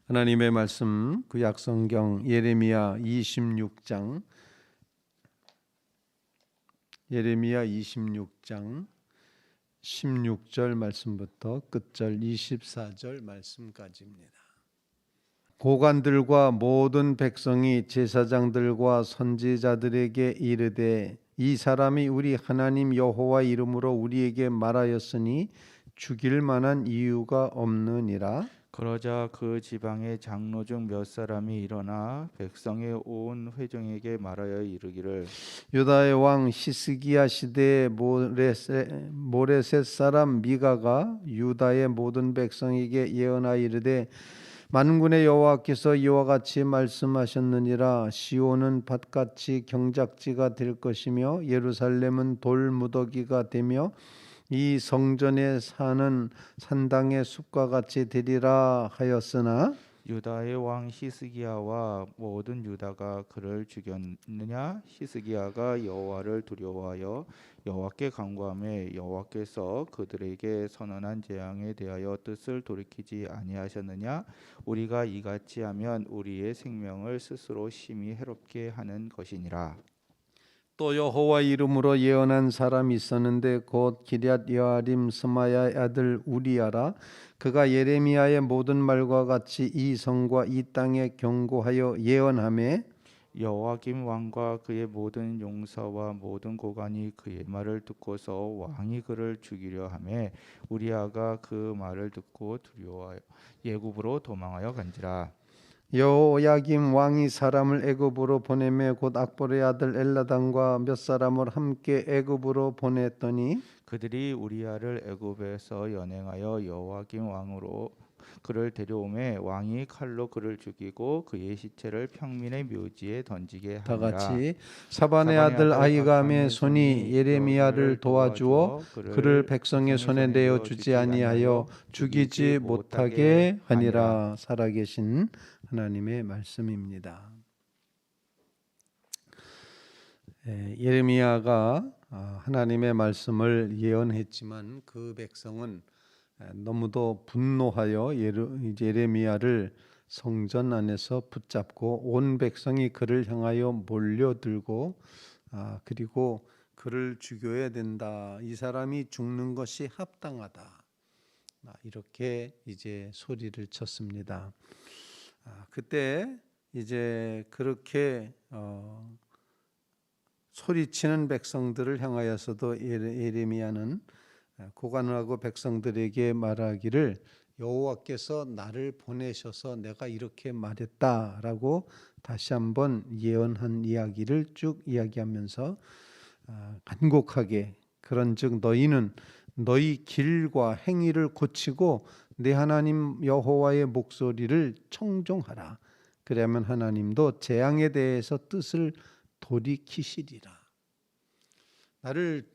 하나님의 말씀 구약 성경 예레미야 26장 16절 말씀부터 끝절 24절 말씀까지입니다. 고관들과 모든 백성이 제사장들과 선지자들에게 이르되 이 사람이 우리 하나님 여호와 이름으로 우리에게 말하였으니 죽일 만한 이유가 없느니라. 그러자 그 지방의 장로 중 몇 사람이 일어나 백성의 온 회중에게 말하여 이르기를 유다의 왕 히스기야 시대의 모레셋 사람 미가가 유다의 모든 백성에게 예언하여 이르되 만군의 여호와께서 이와 같이 말씀하셨느니라. 시온은 밭같이 경작지가 될 것이며 예루살렘은 돌무더기가 되며 이 성전에 사는 산당의 숲과 같이 되리라 하였으나 유다의 왕 히스기야와 모든 유다가 그를 죽였느냐? 히스기야가 여호와를 두려워하여 여호와께 간구하며 여호와께서 그들에게 선언한 재앙에 대하여 뜻을 돌이키지 아니하셨느냐? 우리가 이같이 하면 우리의 생명을 스스로 심히 해롭게 하는 것이니라. 또 여호와 이름으로 예언한 사람이 있었는데 곧 기럇 여아림 스마야의 아들 우리야라. 그가 예레미야의 모든 말과 같이 이 성과 이 땅에 경고하여 예언하며 여호와김 왕과 그의 모든 용사와 모든 고관이 그의 말을 듣고서 왕이 그를 죽이려 하매 우리아가 그 말을 듣고 두려워하여 예굽으로 도망하여 간지라. 여호야김 왕이 사람을 애굽으로 보내매 곧 악보의 아들 엘나단과 몇 사람을 함께 애굽으로 보냈더니 그들이 우리아를 애굽에서 연행하여 여호와김 왕으로 그를 데려오매 왕이 칼로 그를 죽이고 그의 시체를 평민의 묘지에 던지게 다 하니라. 같이 사반의 아들 아히감의 손이 예레미야를 도와주어 그를 백성의 손에 내어 주지 아니하여 죽이지 못하게 하니라. 살아계신 하나님의 말씀입니다. 예레미야가 하나님의 말씀을 예언했지만 그 백성은 너무도 분노하여 예레미야를 성전 안에서 붙잡고 온 백성이 그를 향하여 몰려들고 그리고 그를 죽여야 된다. 이 사람이 죽는 것이 합당하다. 이렇게 이제 소리를 쳤습니다. 그때 이제 그렇게 소리치는 백성들을 향하여서도 예레미야는 고관하고 백성들에게 말하기를 여호와께서 나를 보내셔서 내가 이렇게 말했다라고 다시 한번 예언한 이야기를 쭉 이야기하면서 간곡하게 그런즉 너희는 너희 길과 행위를 고치고 내 하나님 여호와의 목소리를 청종하라. 그러면 하나님도 재앙에 대해서 뜻을 돌이키시리라.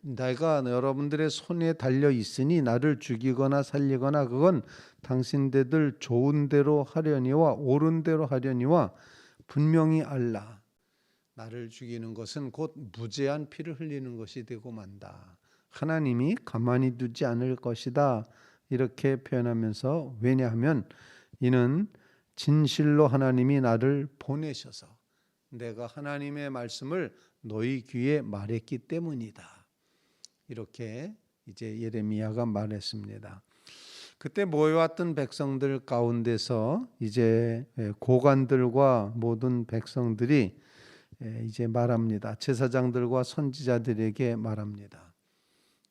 내가 여러분들의 손에 달려 있으니 나를 죽이거나 살리거나 그건 당신들 좋은 대로 하려니와 옳은 대로 하려니와 분명히 알라. 나를 죽이는 것은 곧 무죄한 피를 흘리는 것이 되고 만다. 하나님이 가만히 두지 않을 것이다. 이렇게 표현하면서 왜냐하면 이는 진실로 하나님이 나를 보내셔서 내가 하나님의 말씀을 너희 귀에 말했기 때문이다. 이렇게 이제 예레미야가 말했습니다. 그때 모여왔던 백성들 가운데서 이제 고관들과 모든 백성들이 이제 말합니다. 제사장들과 선지자들에게 말합니다.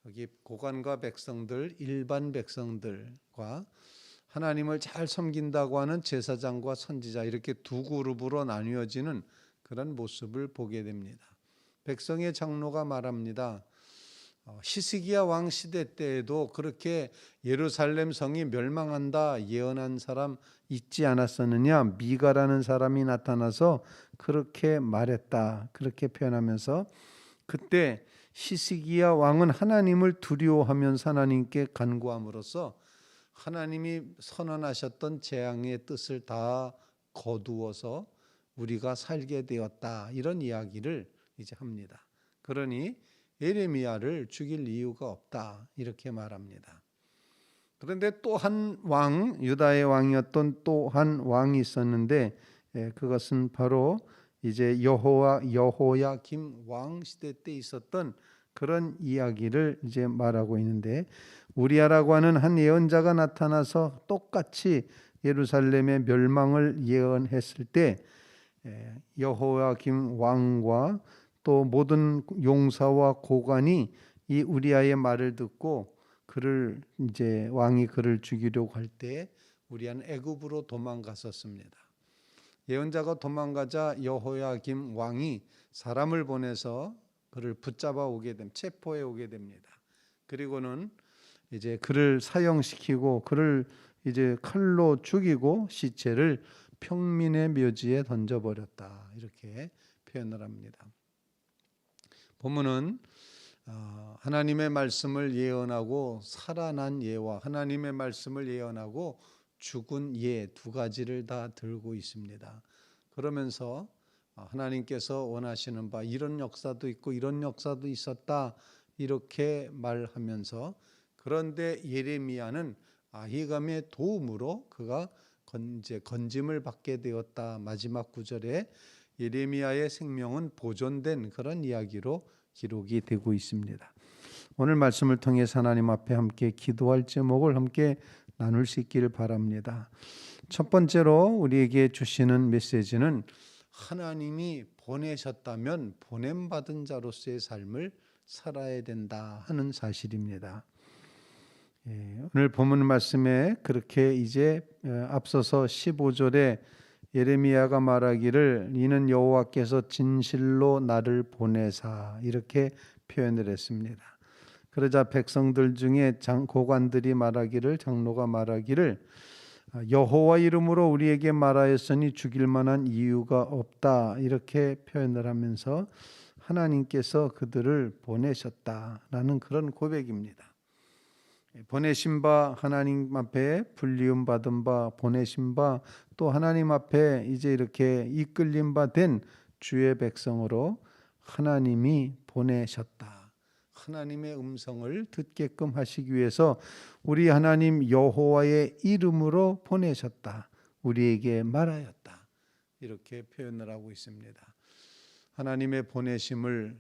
여기 고관과 백성들, 일반 백성들과 하나님을 잘 섬긴다고 하는 제사장과 선지자 이렇게 두 그룹으로 나뉘어지는 그런 모습을 보게 됩니다. 백성의 장로가 말합니다. 히스기야 왕 시대 때에도 그렇게 예루살렘 성이 멸망한다 예언한 사람 있지 않았었느냐? 미가라는 사람이 나타나서 그렇게 말했다. 그렇게 표현하면서 그때 히스기야 왕은 하나님을 두려워하면서 하나님께 간구함으로써 하나님이 선언하셨던 재앙의 뜻을 다 거두어서 우리가 살게 되었다. 이런 이야기를 이제 합니다. 그러니 예레미야를 죽일 이유가 없다. 이렇게 말합니다. 그런데 또 한 왕, 유다의 왕이었던 또 한 왕이 있었는데 그것은 바로 이제 여호야김 왕 시대 때 있었던 그런 이야기를 이제 말하고 있는데, 우리아라고 하는 한 예언자가 나타나서 똑같이 예루살렘의 멸망을 예언했을 때 여호야김 왕과 또 모든 용사와 고관이 이 우리아의 말을 듣고 그를 이제 왕이 그를 죽이려고 할 때 우리아는 애굽으로 도망갔었습니다. 예언자가 도망가자 여호야김 왕이 사람을 보내서 그를 붙잡아 오게 체포해 오게 됩니다. 그리고는 이제 그를 사형시키고 그를 이제 칼로 죽이고 시체를 평민의 묘지에 던져버렸다, 이렇게 표현을 합니다. 본문은 하나님의 말씀을 예언하고 살아난 예와 하나님의 말씀을 예언하고 죽은 예 두 가지를 다 들고 있습니다. 그러면서 하나님께서 원하시는 바 이런 역사도 있고 이런 역사도 있었다, 이렇게 말하면서, 그런데 예레미야는 아히감의 도움으로 그가 건짐을 받게 되었다. 마지막 구절에 예레미야의 생명은 보존된 그런 이야기로 기록이 되고 있습니다. 오늘 말씀을 통해서 하나님 앞에 함께 기도할 제목을 함께 나눌 수 있기를 바랍니다. 첫 번째로 우리에게 주시는 메시지는 하나님이 보내셨다면 보냄받은 자로서의 삶을 살아야 된다 하는 사실입니다. 오늘 본문 말씀에 그렇게 이제 앞서서 15절에 예레미야가 말하기를 이는 여호와께서 진실로 나를 보내사, 이렇게 표현을 했습니다. 그러자 백성들 중에 고관들이 말하기를, 장로가 말하기를 여호와 이름으로 우리에게 말하였으니 죽일 만한 이유가 없다, 이렇게 표현을 하면서 하나님께서 그들을 보내셨다라는 그런 고백입니다. 보내신 바, 하나님 앞에 불리움 받은 바, 보내신 바, 또 하나님 앞에 이제 이렇게 이끌림 바 된 주의 백성으로 하나님이 보내셨다. 하나님의 음성을 듣게끔 하시기 위해서 우리 하나님 여호와의 이름으로 보내셨다, 우리에게 말하였다, 이렇게 표현을 하고 있습니다. 하나님의 보내심을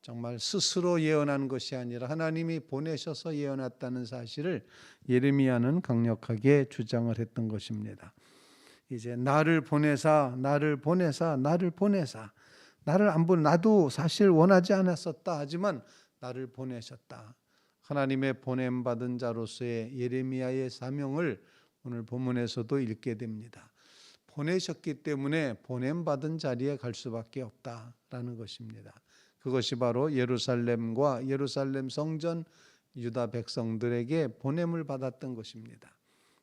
정말 스스로 예언한 것이 아니라 하나님이 보내셔서 예언했다는 사실을 예레미야는 강력하게 주장을 했던 것입니다. 이제 나를 보내사, 나를 보내사, 나를 보내사, 나를 안 보내, 나도 사실 원하지 않았었다 하지만 나를 보내셨다. 하나님의 보냄받은 자로서의 예레미야의 사명을 오늘 본문에서도 읽게 됩니다. 보내셨기 때문에 보냄받은 자리에 갈 수밖에 없다라는 것입니다. 그것이 바로 예루살렘과 예루살렘 성전 유다 백성들에게 보냄을 받았던 것입니다.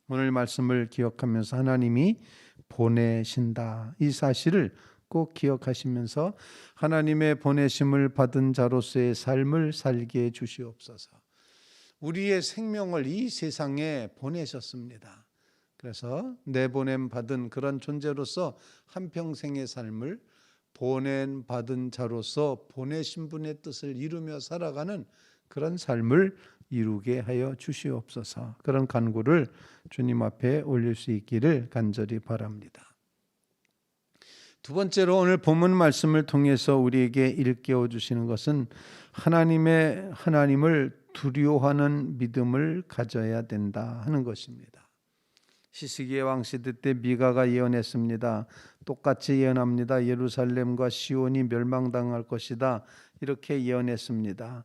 오늘 말씀을 기억하면서 하나님이 보내신다, 이 사실을 꼭 기억하시면서 하나님의 보내심을 받은 자로서의 삶을 살게 해 주시옵소서. 우리의 생명을 이 세상에 보내셨습니다. 그래서 내보냄 받은 그런 존재로서 한평생의 삶을 보냄 받은 자로서 보내신 분의 뜻을 이루며 살아가는 그런 삶을 이루게 하여 주시옵소서. 그런 간구를 주님 앞에 올릴 수 있기를 간절히 바랍니다. 두 번째로 오늘 본문 말씀을 통해서 우리에게 일깨워 주시는 것은 하나님을 두려워하는 믿음을 가져야 된다 하는 것입니다. 시스기야 왕 시대 때 미가가 예언했습니다. 똑같이 예언합니다. 예루살렘과 시온이 멸망당할 것이다, 이렇게 예언했습니다.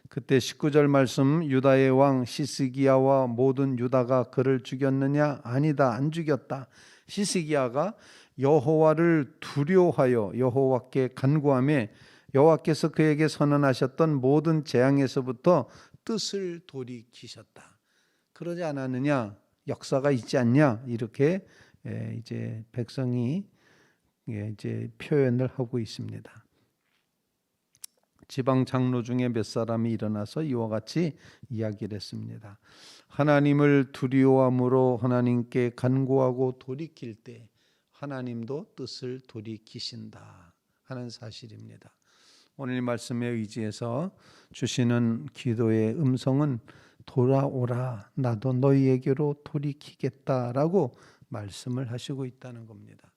그때 19절 말씀, 유다의 왕 시스기야와 모든 유다가 그를 죽였느냐? 아니다, 안 죽였다. 시스기야가 여호와를 두려워하여 여호와께 간구하며 여호와께서 그에게 선언하셨던 모든 재앙에서부터 뜻을 돌이키셨다. 그러지 않았느냐? 역사가 있지 않냐? 이렇게 이제 백성이 이제 표현을 하고 있습니다. 지방 장로 중에 몇 사람이 일어나서 이와 같이 이야기를 했습니다. 하나님을 두려워함으로 하나님께 간구하고 돌이킬 때 하나님도 뜻을 돌이키신다 하는 사실입니다. 오늘 말씀에 의지해서 주시는 기도의 음성은 돌아오라, 나도 너희에게로 돌이키겠다라고 말씀을 하시고 있다는 겁니다.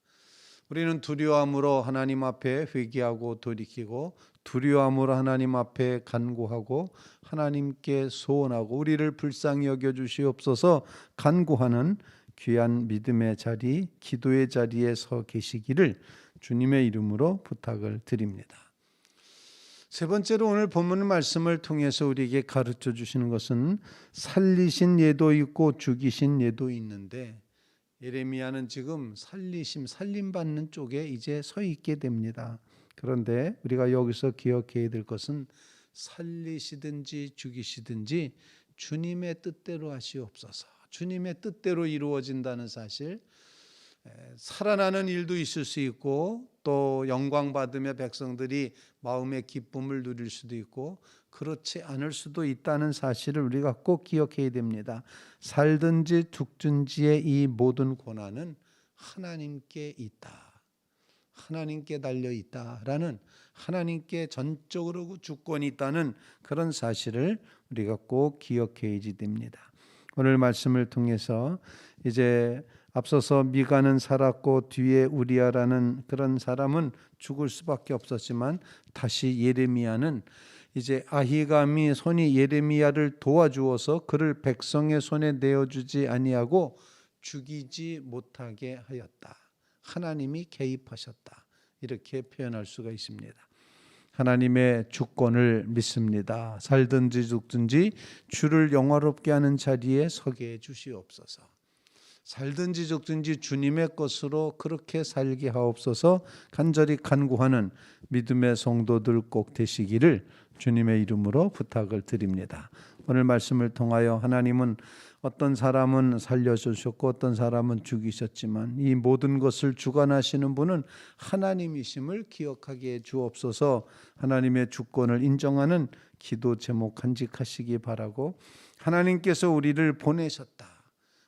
우리는 두려움으로 하나님 앞에 회개하고 돌이키고, 두려움으로 하나님 앞에 간구하고, 하나님께 소원하고, 우리를 불쌍히 여겨 주시옵소서 간구하는 귀한 믿음의 자리, 기도의 자리에 서 계시기를 주님의 이름으로 부탁을 드립니다. 세 번째로 오늘 본문 말씀을 통해서 우리에게 가르쳐 주시는 것은 살리신 예도 있고 죽이신 예도 있는데, 예레미야는 지금 살림받는 쪽에 이제 서 있게 됩니다. 그런데 우리가 여기서 기억해야 될 것은 살리시든지 죽이시든지 주님의 뜻대로 하시옵소서. 주님의 뜻대로 이루어진다는 사실, 살아나는 일도 있을 수 있고, 또 영광 받으며 백성들이 마음의 기쁨을 누릴 수도 있고, 그렇지 않을 수도 있다는 사실을 우리가 꼭 기억해야 됩니다. 살든지 죽든지의 이 모든 고난은 하나님께 있다, 하나님께 달려 있다라는, 하나님께 전적으로 주권이 있다는 그런 사실을 우리가 꼭 기억해야지 됩니다. 오늘 말씀을 통해서 이제 앞서서 미가는 살았고 뒤에 우리아라는 그런 사람은 죽을 수밖에 없었지만, 다시 예레미야는 이제 아히감이 손이 예레미야를 도와주어서 그를 백성의 손에 내어주지 아니하고 죽이지 못하게 하였다. 하나님이 개입하셨다. 이렇게 표현할 수가 있습니다. 하나님의 주권을 믿습니다. 살든지 죽든지 주를 영화롭게 하는 자리에 서게 해 주시옵소서. 살든지 죽든지 주님의 것으로 그렇게 살게 하옵소서 간절히 간구하는 믿음의 성도들 꼭 되시기를 주님의 이름으로 부탁을 드립니다. 오늘 말씀을 통하여 하나님은 어떤 사람은 살려주셨고 어떤 사람은 죽이셨지만, 이 모든 것을 주관하시는 분은 하나님이심을 기억하게 해 주옵소서. 하나님의 주권을 인정하는 기도 제목 간직하시기 바라고, 하나님께서 우리를 보내셨다,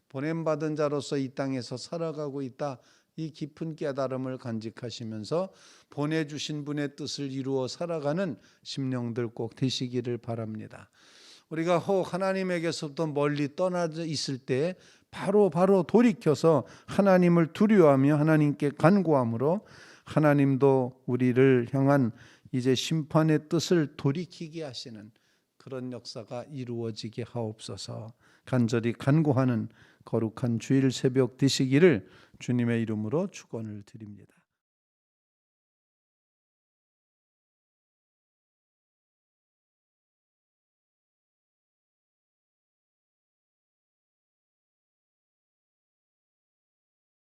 보냄받은 자로서 이 땅에서 살아가고 있다, 이 깊은 깨달음을 간직하시면서 보내주신 분의 뜻을 이루어 살아가는 심령들 꼭 되시기를 바랍니다. 우리가 혹 하나님에게서부터 멀리 떠나져 있을 때 바로 돌이켜서 하나님을 두려워하며 하나님께 간구함으로 하나님도 우리를 향한 이제 심판의 뜻을 돌이키게 하시는 그런 역사가 이루어지게 하옵소서. 간절히 간구하는 거룩한 주일 새벽 되시기를 주님의 이름으로 축원을 드립니다.